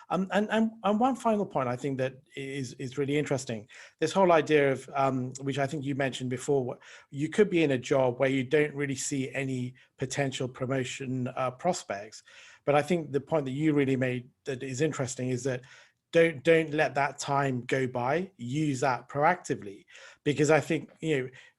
And one final point I think that is really interesting. This whole idea of which I think you mentioned before, you could be in a job where you don't really see any potential promotion prospects. But I think the point that you really made that is interesting is that don't let that time go by. Use that proactively, because I think,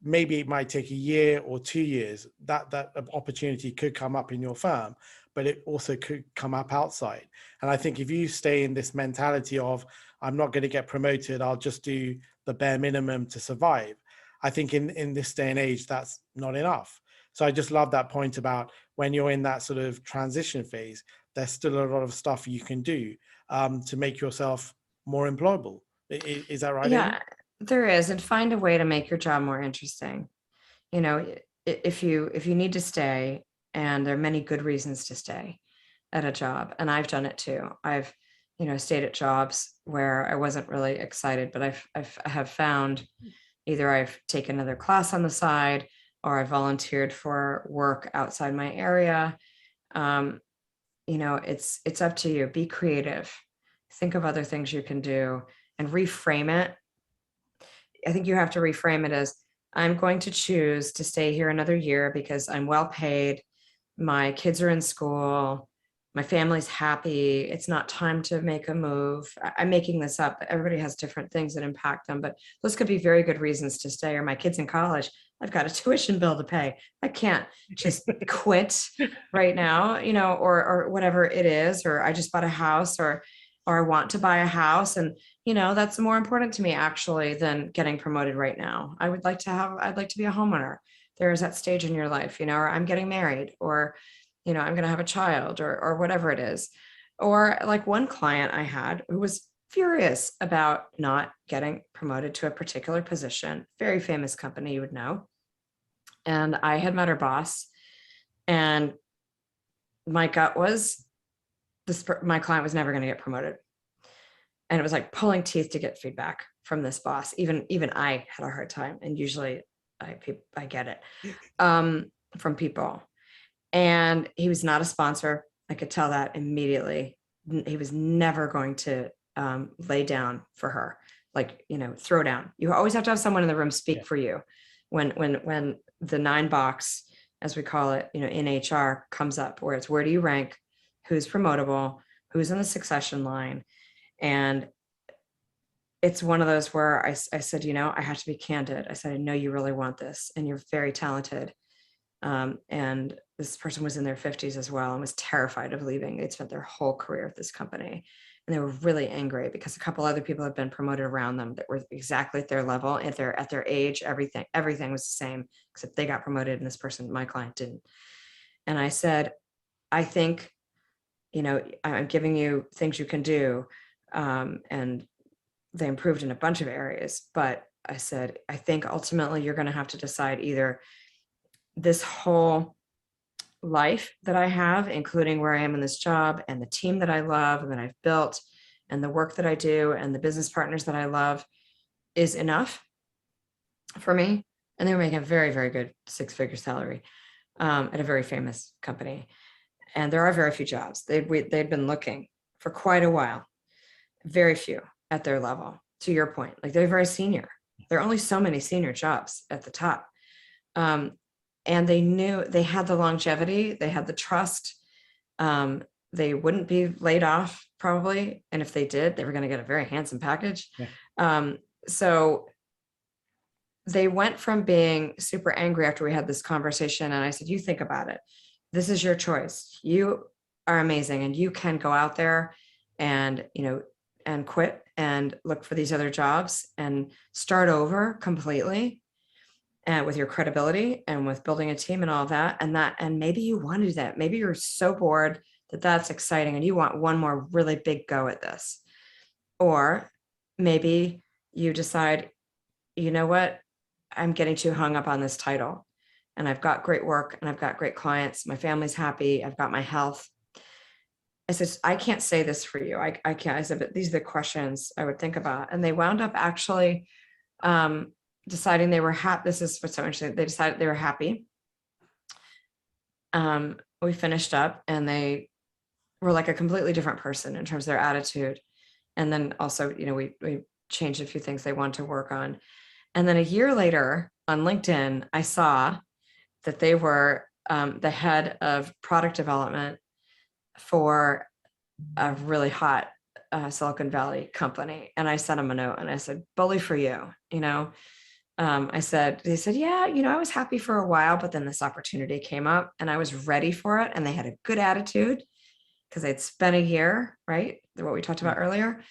maybe it might take a year or 2 years that opportunity could come up in your firm, but it also could come up outside. And I think if you stay in this mentality of, I'm not going to get promoted, I'll just do the bare minimum to survive, I think in this day and age, that's not enough. So I just love that point about when you're in that sort of transition phase, there's still a lot of stuff you can do to make yourself more employable. Is that right, Amy? Yeah, there is. And find a way to make your job more interesting. You know, if you need to stay, and there are many good reasons to stay at a job, and I've done it too. I've, stayed at jobs where I wasn't really excited, but I have found either I've taken another class on the side, or I volunteered for work outside my area. Um, it's up to you. Be creative. Think of other things you can do and reframe it. I think you have to reframe it as, I'm going to choose to stay here another year because I'm well paid. My kids are in school. My family's happy. It's not time to make a move. I'm making this up. Everybody has different things that impact them, but those could be very good reasons to stay. Or my kids in college, I've got a tuition bill to pay. I can't just quit right now, or whatever it is, or I just bought a house, or I want to buy a house. And, that's more important to me actually than getting promoted right now. I'd like to be a homeowner. There's that stage in your life, or I'm getting married, or, I'm going to have a child, or whatever it is. Or like one client I had who was furious about not getting promoted to a particular position, very famous company, you would know. And I had met her boss, and my gut was my client was never going to get promoted. And it was like pulling teeth to get feedback from this boss. Even I had a hard time, and usually I get it from people. And he was not a sponsor. I could tell that immediately. He was never going to lay down for her, like, throw down. You always have to have someone in the room speak for you. When the 9 box, as we call it, in HR comes up, where it's, where do you rank, who's promotable, who's in the succession line. And it's one of those where I said, I have to be candid. I said, I know you really want this, and you're very talented. And this person was in their 50s as well, and was terrified of leaving. They'd spent their whole career at this company, and they were really angry because a couple other people had been promoted around them that were exactly at their level, at their age. Everything was the same, except they got promoted, and this person, my client, didn't. And I said, I think, I'm giving you things you can do. And they improved in a bunch of areas, but I said, I think ultimately you're going to have to decide either this whole life that I have, including where I am in this job, and the team that I love and that I've built, and the work that I do, and the business partners that I love, is enough for me. And they were making a very, very good 6-figure salary at a very famous company. And there are very few jobs. They'd been looking for quite a while, very few at their level. To your point, like, they're very senior. There are only so many senior jobs at the top. And they knew they had the longevity, they had the trust. They wouldn't be laid off probably. And if they did, they were going to get a very handsome package. Yeah. So they went from being super angry after we had this conversation. And I said, you think about it. This is your choice. You are amazing, and you can go out there and, and quit and look for these other jobs and start over completely, and with your credibility and with building a team and all that. And maybe you want to do that. Maybe you're so bored that that's exciting and you want one more really big go at this. Or maybe you decide, you know what, I'm getting too hung up on this title, and I've got great work and I've got great clients. My family's happy. I've got my health. I said, I can't say this for you. I can't. I said, but these are the questions I would think about. And they wound up actually deciding they were happy. This is what's so interesting. They decided they were happy. We finished up, and they were like a completely different person in terms of their attitude. And then also, we changed a few things they want to work on. And then a year later on LinkedIn, I saw that they were the head of product development for a really hot Silicon Valley company. And I sent them a note and I said, bully for you, they said, yeah, I was happy for a while, but then this opportunity came up and I was ready for it. And they had a good attitude because they'd spent a year, right? What we talked about earlier.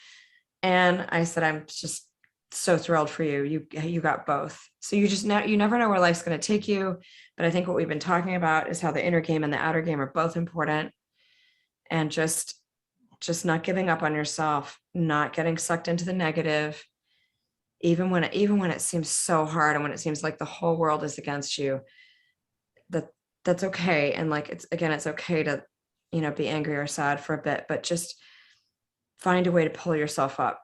And I said, I'm just so thrilled for you. You got both. So you never know where life's going to take you. But I think what we've been talking about is how the inner game and the outer game are both important. And just not giving up on yourself, not getting sucked into the negative, even when it seems so hard and when it seems like the whole world is against you, that's okay. And like, it's okay to, be angry or sad for a bit, but just find a way to pull yourself up.